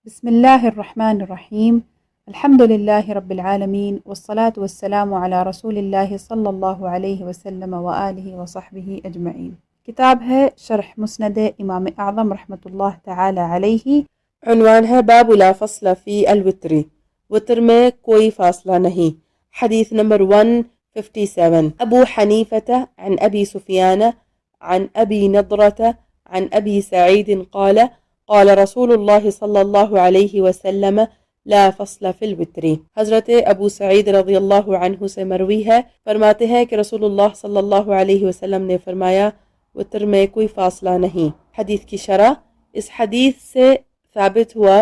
بسم الله الرحمن الرحيم. الحمد لله رب العالمين والصلاة والسلام على رسول الله صلى الله عليه وسلم وآله وصحبه أجمعين. کتاب ہے شرح مسند امام اعظم رحمۃ اللہ تعالی علیہ. عنوان ہے باب لا فصل فی الوتر، وتر میں کوئی فاصلہ نہیں. حدیث نمبر 157. ابو حنیفة عن ابی سفیان عن ابی نضرة عن ابی سعید قال قال رسول اللہ صلی اللہ علیہ وسلم لا فصل فی الوتر. حضرت ابو سعید رضی اللہ عنہ سے مروی ہے، فرماتے ہیں کہ رسول اللہ صلی اللہ علیہ وسلم نے فرمایا وتر میں کوئی فاصلہ نہیں. حدیث کی شرح: اس حدیث سے ثابت ہوا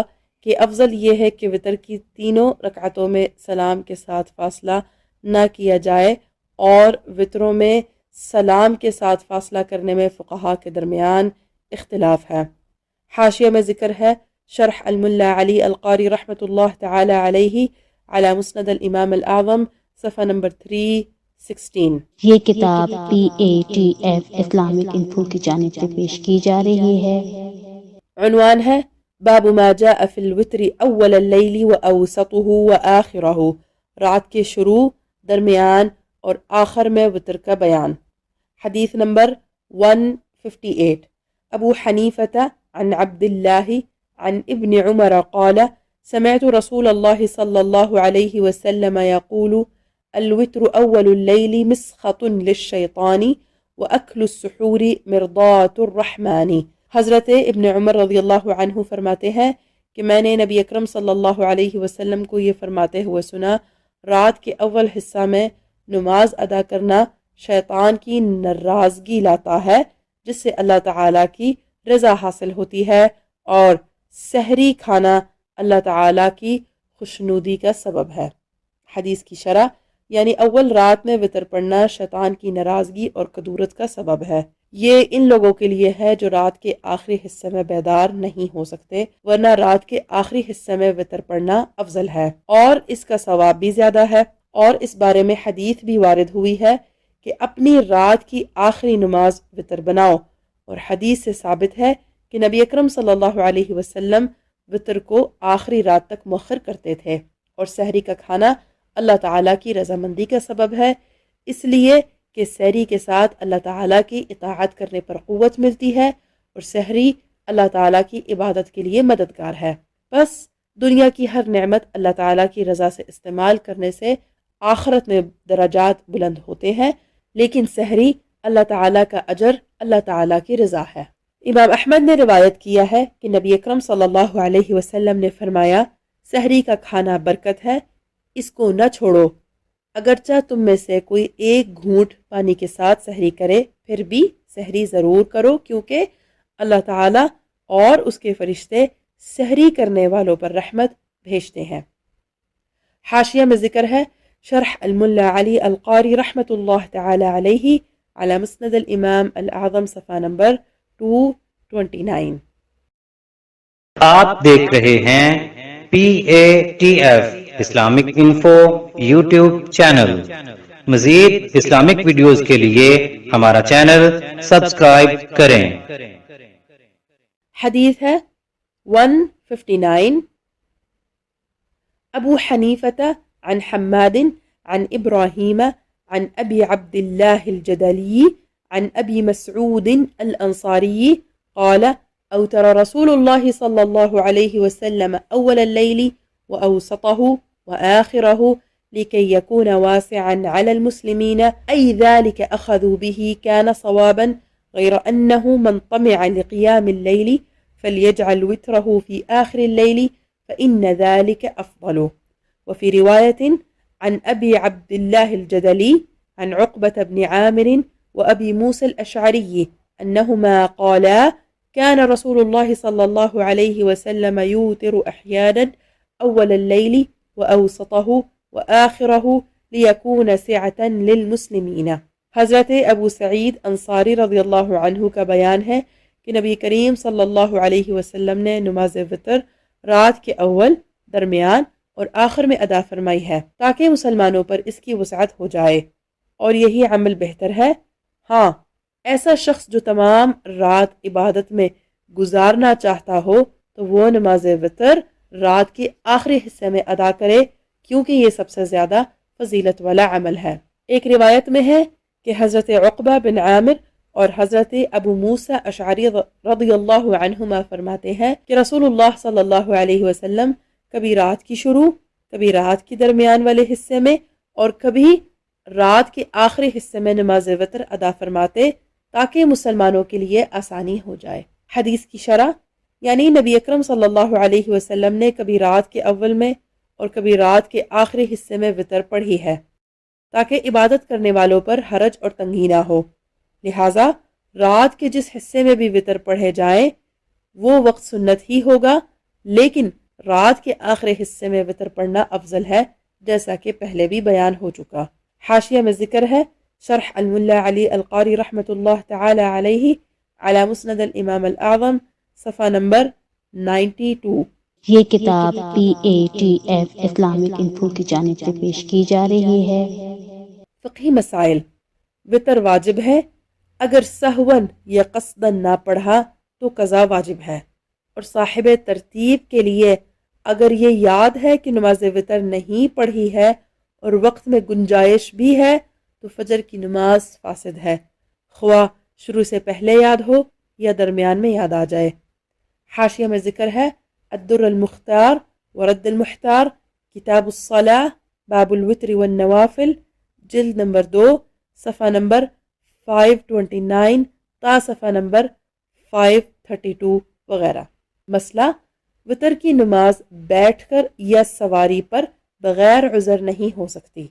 کہ افضل یہ ہے کہ وتر کی تینوں رکعتوں میں سلام کے ساتھ فاصلہ نہ کیا جائے، اور وتروں میں سلام کے ساتھ فاصلہ کرنے میں فقہا کے درمیان اختلاف ہے. حاشیہ میں ذکر ہے شرح الملا علی القاری رحمۃ اللہ تعالی علیہ علی مسند الامام الاعظم، صفحہ نمبر 316. یہ کتاب PATF اسلامک انفو کی جانب سے پیش کی جا رہی ہے. عنوان ہے باب ما جاء فی الوتر اول اللیل واوسطه وآخرہ، رات کے شروع، درمیان اور آخر میں وتر کا بیان. حدیث نمبر 158. ابو حنیفة عن عبد الله عن ابن عمر قال سمعت رسول الله صلى الله عليه وسلم يقول الوتر أول الليل مسخة للشيطان وأكل السحور مرضاة الرحمن. حضرت ابن عمر رضی اللہ عنہ فرماتے ہیں کہ میں نے نبی اکرم صلی اللہ علیہ وسلم کو یہ فرماتے ہوئے سنا، رات کے اول حصہ میں نماز ادا کرنا شیطان کی ناراضگی لاتا ہے، جس سے اللہ تعالیٰ کی رضا حاصل ہوتی ہے، اور سحری کھانا اللہ تعالیٰ کی خوشنودی کا سبب ہے. حدیث کی شرح: یعنی اول رات میں وتر پڑھنا شیطان کی ناراضگی اور کدورت کا سبب ہے. یہ ان لوگوں کے لیے ہے جو رات کے آخری حصے میں بیدار نہیں ہو سکتے، ورنہ رات کے آخری حصے میں وتر پڑھنا افضل ہے اور اس کا ثواب بھی زیادہ ہے. اور اس بارے میں حدیث بھی وارد ہوئی ہے کہ اپنی رات کی آخری نماز وتر بناؤ، اور حدیث سے ثابت ہے کہ نبی اکرم صلی اللہ علیہ وسلم وتر کو آخری رات تک مؤخر کرتے تھے، اور سحری کا کھانا اللہ تعالیٰ کی رضامندی کا سبب ہے، اس لیے کہ سحری کے ساتھ اللہ تعالیٰ کی اطاعت کرنے پر قوت ملتی ہے، اور سحری اللہ تعالیٰ کی عبادت کے لیے مددگار ہے. بس دنیا کی ہر نعمت اللہ تعالیٰ کی رضا سے استعمال کرنے سے آخرت میں درجات بلند ہوتے ہیں، لیکن سحری اللہ تعالیٰ کا اجر اللہ تعالیٰ کی رضا ہے. امام احمد نے روایت کیا ہے کہ نبی اکرم صلی اللہ علیہ وسلم نے فرمایا سحری کا کھانا برکت ہے، اس کو نہ چھوڑو. اگرچہ تم میں سے کوئی ایک گھونٹ پانی کے ساتھ سحری کرے، پھر بھی سحری ضرور کرو، کیونکہ اللہ تعالیٰ اور اس کے فرشتے سحری کرنے والوں پر رحمت بھیجتے ہیں. حاشیہ میں ذکر ہے شرح الملا علی القاری رحمۃ اللہ تعالی علیہ علی مسند الامام الاعظم، صفحہ نمبر 229. آپ دیکھ رہے ہیں PATF Islamic info YouTube channel. مزید اسلامک ویڈیوز کے لیے ہمارا چینل سبسکرائب کریں. حدیث ہے 159. ابو حنیفة عن حماد عن ابراہیم عن ابی عبد اللہ الجدلی عن ابی مسعود الانصاری قال اوتر رسول اللہ صلی اللہ علیہ وسلم اول اللیل وأوسطه وآخره لكي يكون واسعا على المسلمين، أي ذلك أخذوا به كان صوابا، غير أنه من طمع لقيام الليل فليجعل وتره في آخر الليل فإن ذلك أفضل. وفي رواية عن أبي عبد الله الجدلي عن عقبة بن عامر وأبي موسى الأشعري أنهما قالا كان رسول الله صلى الله عليه وسلم يوتر أحيانا اول اللیل واوسطه واخرہ لیکون سعة للمسلمین. حضرت ابو سعید انصاری رضی اللہ عنہ کا بیان ہے کہ نبی کریم صلی اللہ علیہ وسلم نے نماز وتر رات کے اول، درمیان اور آخر میں ادا فرمائی ہے تاکہ مسلمانوں پر اس کی وسعت ہو جائے، اور یہی عمل بہتر ہے. ہاں، ایسا شخص جو تمام رات عبادت میں گزارنا چاہتا ہو تو وہ نماز وتر رات کے آخری حصے میں ادا کرے کیونکہ یہ سب سے زیادہ فضیلت والا عمل ہے۔ ایک روایت میں ہے کہ حضرت عقبہ بن عامر اور حضرت ابو موسیٰ اشعری رضی اللہ عنہما فرماتے ہیں کہ رسول اللہ صلی اللہ علیہ وسلم کبھی رات کی شروع، کبھی رات کے درمیان والے حصے میں اور کبھی رات کے آخری حصے میں نماز وتر ادا فرماتے تاکہ مسلمانوں کے لیے آسانی ہو جائے۔ حدیث کی شرح یعنی نبی اکرم صلی اللہ علیہ وسلم نے کبھی رات کے اول میں اور کبھی رات کے آخری حصے میں وتر پڑھی ہے تاکہ عبادت کرنے والوں پر حرج اور تنگی نہ ہو، لہٰذا رات کے جس حصے میں بھی وتر پڑھے جائیں وہ وقت سنت ہی ہوگا، لیکن رات کے آخری حصے میں وتر پڑھنا افضل ہے جیسا کہ پہلے بھی بیان ہو چکا۔ حاشیہ میں ذکر ہے شرح الملا علی القاری رحمۃ اللہ تعالی علیہ علی مسند الامام الاعظم صفحہ نمبر 92۔ یہ کتاب PATF اسلامک انفو کی جانب سے پیش کی جا رہی ہے۔ فقہی مسائل۔ وتر واجب ہے، اگر سہون یا قصدن نہ پڑھا تو قضا واجب ہے، اور صاحب ترتیب کے لیے اگر یہ یاد ہے کہ نماز وتر نہیں پڑھی ہے اور وقت میں گنجائش بھی ہے تو فجر کی نماز فاسد ہے، خواہ شروع سے پہلے یاد ہو یا درمیان میں یاد آ جائے۔ حاشیہ میں ذکر ہے الدر المختار ورد المحتار کتاب الصلاة باب الوتر والنوافل جلد نمبر 2 صفحہ نمبر 529 تا صفحہ نمبر 532 وغیرہ۔ مسئلہ وتر کی نماز بیٹھ کر یا سواری پر بغیر عذر نہیں ہو سکتی۔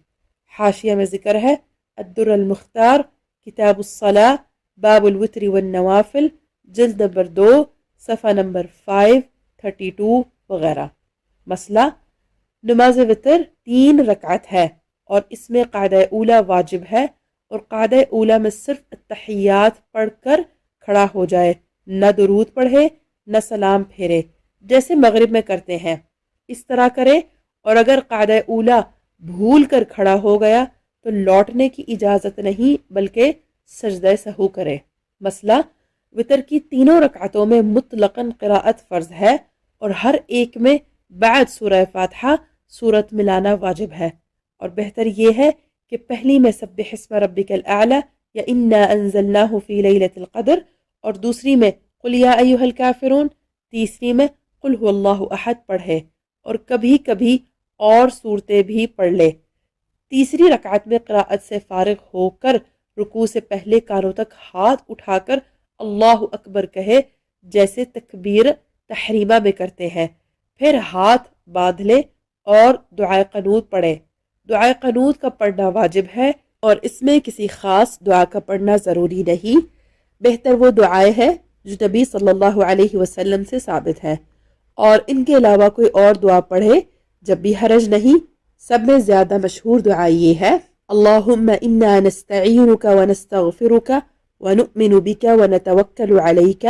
حاشیہ میں ذکر ہے الدر المختار کتاب الصلاة باب الوتر والنوافل جلد نمبر 2 صفحہ نمبر 532 وغیرہ۔ مسئلہ نماز وتر 3 رکعت ہے اور اس میں قاعدہ اولا واجب ہے، اور قاعدہ اولا میں صرف التحیات پڑھ کر کھڑا ہو جائے، نہ درود پڑھے نہ سلام پھیرے جیسے مغرب میں کرتے ہیں، اس طرح کرے، اور اگر قاعدہ اولا بھول کر کھڑا ہو گیا تو لوٹنے کی اجازت نہیں بلکہ سجدہ سہو کرے۔ مسئلہ وتر کی 3 رکعتوں میں مطلقاً قراءت فرض ہے اور ہر ایک میں بعد سورہ فاتحہ سورت ملانا واجب ہے، اور بہتر یہ ہے کہ پہلی میں سبح اسم ربک الاعلی یا انا انزلناہ فی لیلۃ القدر، اور دوسری میں قل یا ایھا الکافرون، تیسری میں قل ھو اللہ احد پڑھے، اور کبھی کبھی اور صورتیں بھی پڑھ لے۔ تیسری رکعت میں قراءت سے فارغ ہو کر رکوع سے پہلے کانوں تک ہاتھ اٹھا کر اللہ اکبر کہے جیسے تکبیر تحریمہ میں کرتے ہیں، پھر ہاتھ باندھ لے اور دعائے قنوت پڑھے۔ دعائے قنوت کا پڑھنا واجب ہے اور اس میں کسی خاص دعا کا پڑھنا ضروری نہیں، بہتر وہ دعائیں ہیں جو نبی صلی اللہ علیہ وسلم سے ثابت ہے، اور ان کے علاوہ کوئی اور دعا پڑھے جب بھی حرج نہیں۔ سب میں زیادہ مشہور دعا یہ ہے اللہم انا نستعینک ونستغفرک ونؤمن بک ونتوکل علیک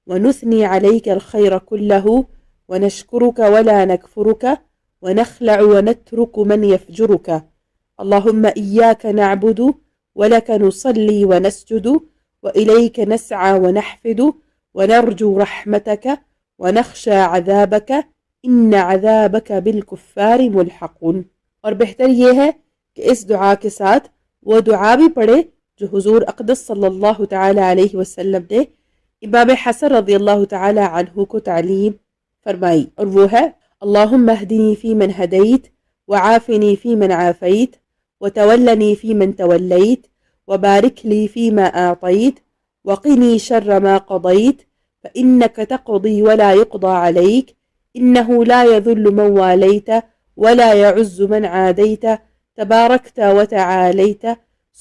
ونثنی علیک الخیر کلہ ونشکرک ولا نکفرک ونخلع ونترك من يفجرك اللهم إياك نعبد ولك نصلي ونسجد وإليك نسعى ونحفد ونرجو رحمتك ونخشى عذابك إن عذابك بالكفار ملحق۔ اور بہتر یہ ہے کہ اس دعا کے ساتھ وہ دعا بھی پڑھے جو حضور اقدس صلی اللہ تعالی علیہ وسلم نے امام حسن رضی اللہ تعالی عنہ کو تعلیم فرمائی، اور وہ ہے اللہم اہدنی فی من ہدیت وعافنی فی من عافیت وتولنی فی من تولیت وبارک لی فیما اعطیت وقنی شر ما قضیت فإنک تقضی ولا يقضى علیک انہ لا یذل من والیت ولا يعز من عادیت تبارکت وتعالیت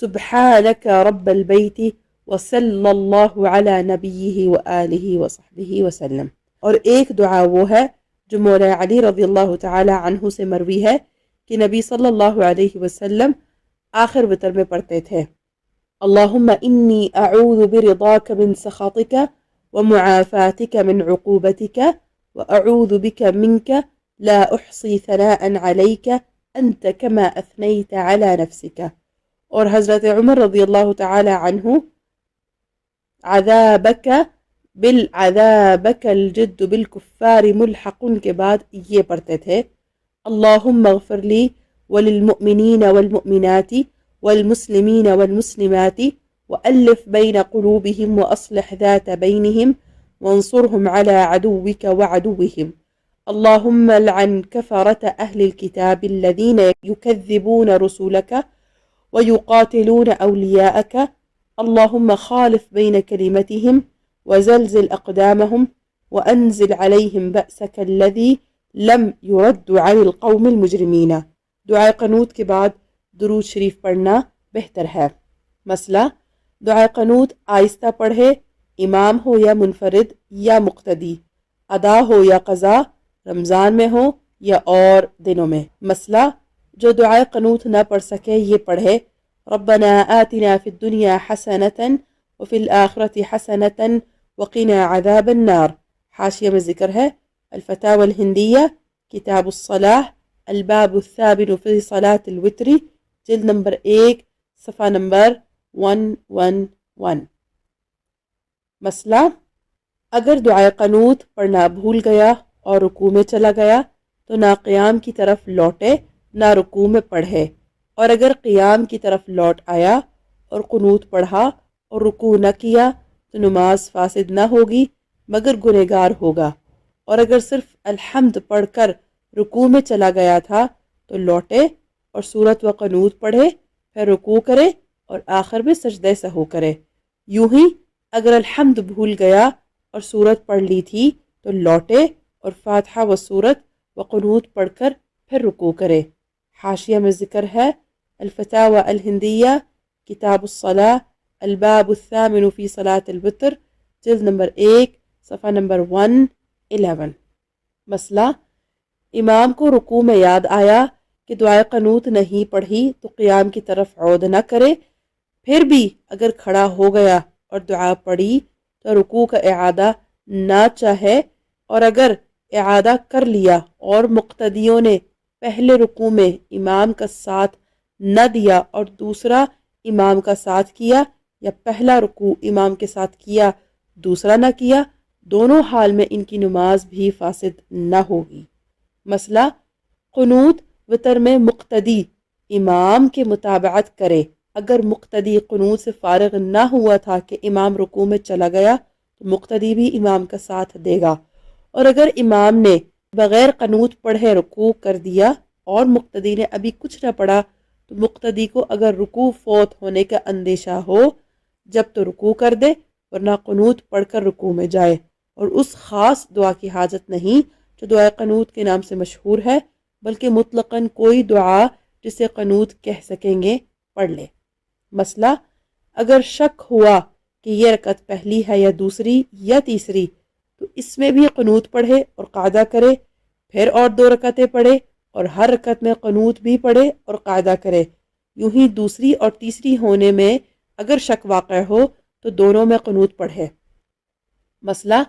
سبحانک رب البیت وصلی اللہ علی نبیہ وآلہ وصحبہ وسلم۔ اور ایک دعا وہ ہے جو مولا علی رضی اللہ تعالی عنہ سے مروی ہے کہ نبی صلی اللہ علیہ وسلم آخر وتر میں پڑھتے تھے اللہم انی اعوذ برضاک من سخطک ومعافاتک من عقوبتک واعوذ بک منک لا احصی ثناء علیک انت کما اثنیت علی نفسک۔ اور حضرت عمر رضی اللہ تعالی عنہ عذابک بالعذابک الجد بالکفار ملحق کے بعد یہ پڑھتے تھے اللہم اغفر لی وللمؤمنین والمؤمنات والمسلمین والمسلمات وألف بین قلوبهم وأصلح ذات بینهم وانصرهم على عدوك وعدوهم اللهم لعن كفرة أهل الكتاب الذين يكذبون رسلك ويقاتلون أولياءك اللهم خالف بين كلمتهم وزلزل أقدامهم وأنزل عليهم بأسك الذي لم يرد عن القوم المجرمين. دعائے قنوت کے بعد درود شریف پڑھنا بہتر ہے. مسئلہ دعائے قنوت آہستہ پڑھے، امام ہو یا منفرد یا مقتدی، ادا ہو یا قضا، رمضان میں ہو یا اور دنوں میں. مسئلہ جو دعائے قنوت نہ پڑھ سکے یہ پڑھے ربنا آتنا فی الدنیا حسنة وفی الآخرة حسنة وقنا عذاب النار. حاشیہ میں ذکر ہے الفتاوی الہندیہ کتاب الصلاح الباب الثامن فی صلاة الوتر جلد نمبر 1 صفحہ نمبر 111. مسئلہ اگر دعائے قنوت پڑھنا بھول گیا اور رکوع میں چلا گیا تو نہ قیام کی طرف لوٹے نہ رکوع میں پڑھے، اور اگر قیام کی طرف لوٹ آیا اور قنوت پڑھا اور رکوع نہ کیا تو نماز فاسد نہ ہوگی مگر گنہگار ہوگا، اور اگر صرف الحمد پڑھ کر رکوع میں چلا گیا تھا تو لوٹے اور سورت و قنوت پڑھے، پھر رکوع کرے اور آخر میں سجدہ سہو کرے. یوں ہی اگر الحمد بھول گیا اور سورت پڑھ لی تھی تو لوٹے اور فاتحہ و سورت و قنوت پڑھ کر پھر رکوع کرے. حاشیہ میں ذکر ہے الفتاوی الہندیہ کتاب الصلاح الباب الثامن فی صلاة الوتر جلد نمبر 1 صفحہ نمبر 111. مسئلہ امام کو رکوع میں یاد آیا کہ دعائے قنوت نہیں پڑھی تو قیام کی طرف عود نہ کرے، پھر بھی اگر کھڑا ہو گیا اور دعا پڑھی تو رکوع کا اعادہ نہ چاہے، اور اگر اعادہ کر لیا اور مقتدیوں نے پہلے رکوع میں امام کا ساتھ نہ دیا اور دوسرا امام کا ساتھ کیا، یا پہلا رکوع امام کے ساتھ کیا دوسرا نہ کیا، دونوں حال میں ان کی نماز بھی فاسد نہ ہوگی. مسئلہ قنوت وتر میں مقتدی امام کے متابعت کرے. اگر مقتدی قنوت سے فارغ نہ ہوا تھا کہ امام رکوع میں چلا گیا تو مقتدی بھی امام کا ساتھ دے گا، اور اگر امام نے بغیر قنوت پڑھے رکوع کر دیا اور مقتدی نے ابھی کچھ نہ پڑھا تو مقتدی کو اگر رکوع فوت ہونے کا اندیشہ ہو جب تو رکوع کر دے، ورنہ قنوت پڑھ کر رکوع میں جائے، اور اس خاص دعا کی حاجت نہیں جو دعائے قنوت کے نام سے مشہور ہے، بلکہ مطلقاً کوئی دعا جسے قنوت کہہ سکیں گے پڑھ لے. مسئلہ اگر شک ہوا کہ یہ رکعت پہلی ہے یا دوسری یا تیسری تو اس میں بھی قنوت پڑھے اور قاعدہ کرے، پھر اور 2 رکعتیں پڑھے اور ہر رکعت میں قنوت بھی پڑھے اور قاعدہ کرے. یوں ہی دوسری اور تیسری ہونے میں اگر شک واقع ہو تو دونوں میں قنوت پڑھے. مسئلہ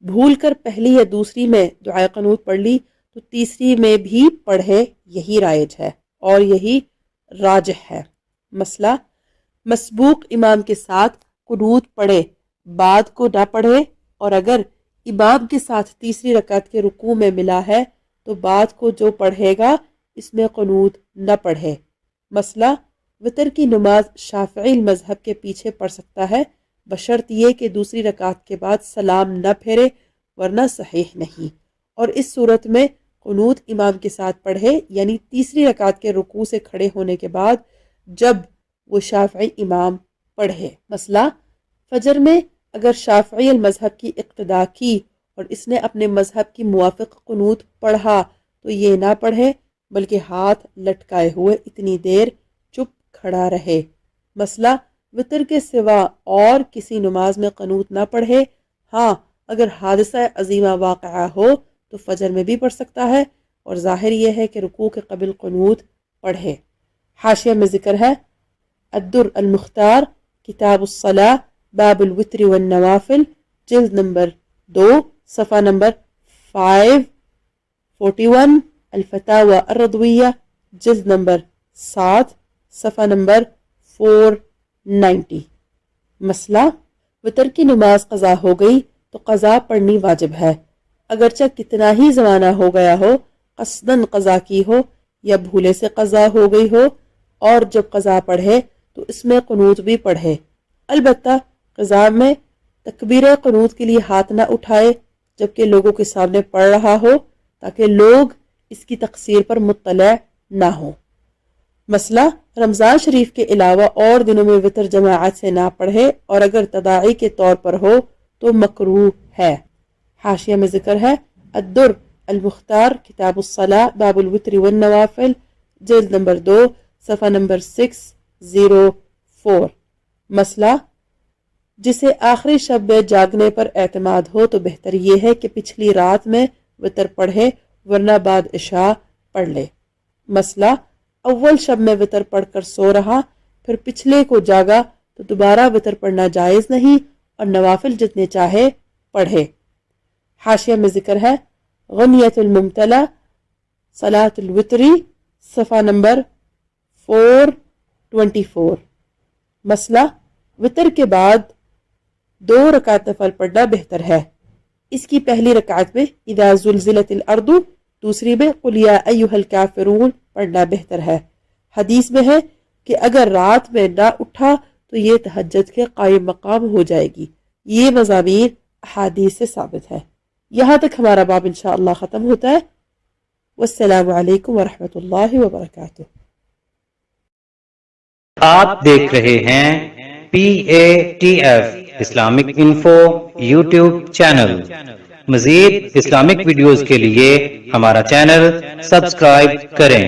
بھول کر پہلی یا دوسری میں دعائے قنوت پڑھ لی تو تیسری میں بھی پڑھے، یہی رائج ہے اور یہی راجح ہے. مسئلہ مسبوق امام کے ساتھ قنوت پڑھے بعد کو نہ پڑھے، اور اگر امام کے ساتھ تیسری رکعت کے رکوع میں ملا ہے تو بعد کو جو پڑھے گا اس میں قنوت نہ پڑھے. مسئلہ وتر کی نماز شافعی مذہب کے پیچھے پڑھ سکتا ہے بشرط یہ کہ دوسری رکعت کے بعد سلام نہ پھیرے، ورنہ صحیح نہیں، اور اس صورت میں قنوت امام کے ساتھ پڑھے، یعنی تیسری رکعت کے رکوع سے کھڑے ہونے کے بعد جب وہ شافعی امام پڑھے. مسئلہ فجر میں اگر شافعی المذہب کی اقتداء کی اور اس نے اپنے مذہب کی موافق قنوت پڑھا تو یہ نہ پڑھے بلکہ ہاتھ لٹکائے ہوئے اتنی دیر چپ کھڑا رہے. مسئلہ وتر کے سوا اور کسی نماز میں قنوت نہ پڑھے. ہاں اگر حادثہ عظیمہ واقعہ ہو تو فجر میں بھی پڑھ سکتا ہے، اور ظاہر یہ ہے کہ رکوع کے قبل قنوت پڑھے. حاشیہ میں ذکر ہے الدر المختار کتاب الصلاح باب الوتر والنوافل جلد نمبر 2 صفحہ نمبر 541، الفتاوی الرضویہ جلد نمبر 7 صفحہ نمبر 490. مسئلہ وتر کی نماز قضا ہو گئی تو قضا پڑھنی واجب ہے، اگرچہ کتنا ہی زمانہ ہو گیا ہو، قصدن قضا کی ہو یا بھولے سے قضا ہو گئی ہو، اور جب قضا پڑھے تو اس میں قنوت بھی پڑھے، البتہ قضا میں تکبیر قنوت کے لیے ہاتھ نہ اٹھائے جبکہ لوگوں کے سامنے پڑھ رہا ہو، تاکہ لوگ اس کی تقصیر پر مطلع نہ ہوں۔ مسئلہ، رمضان شریف کے علاوہ اور دنوں میں وتر جماعت سے نہ پڑھے، اور اگر تداعی کے طور پر ہو تو مکروہ ہے۔ حاشیہ میں ذکر ہے، الدر المختار کتاب الصلاة باب الوتر والنوافل، جلد نمبر 2 صفحہ نمبر 604۔ مسئلہ، جسے آخری شب میں جاگنے پر اعتماد ہو تو بہتر یہ ہے کہ پچھلی رات میں وتر پڑھے ورنہ بعد عشاء پڑھ لے۔ مسئلہ، اول شب میں وتر پڑھ کر سو رہا، پھر پچھلے کو جاگا تو دوبارہ وتر پڑھنا جائز نہیں اور نوافل جتنے چاہے پڑھے۔ حاشیہ میں ذکر ہے، غنیت الممتلا صلاۃ الوتری، صفحہ نمبر 424۔ مسئلہ، وتر کے بعد 2 رکعت نفل پڑھنا بہتر ہے۔ اس کی پہلی رکعت میں اذا زلزلت الارض، دوسری میں قل یا ایھا الکافرون پڑھنا بہتر ہے۔ حدیث میں ہے کہ اگر رات میں نہ اٹھا تو یہ تہجد کے قائم مقام ہو جائے گی۔ یہ مضامین احادیث سے ثابت ہے۔ یہاں تک ہمارا باب انشاءاللہ ختم ہوتا ہے۔ والسلام علیکم ورحمۃ اللہ وبرکاتہ۔ آپ دیکھ رہے ہیں PATF Islamic info YouTube channel. مزید اسلامک ویڈیوز کے لیے ہمارا چینل سبسکرائب کریں۔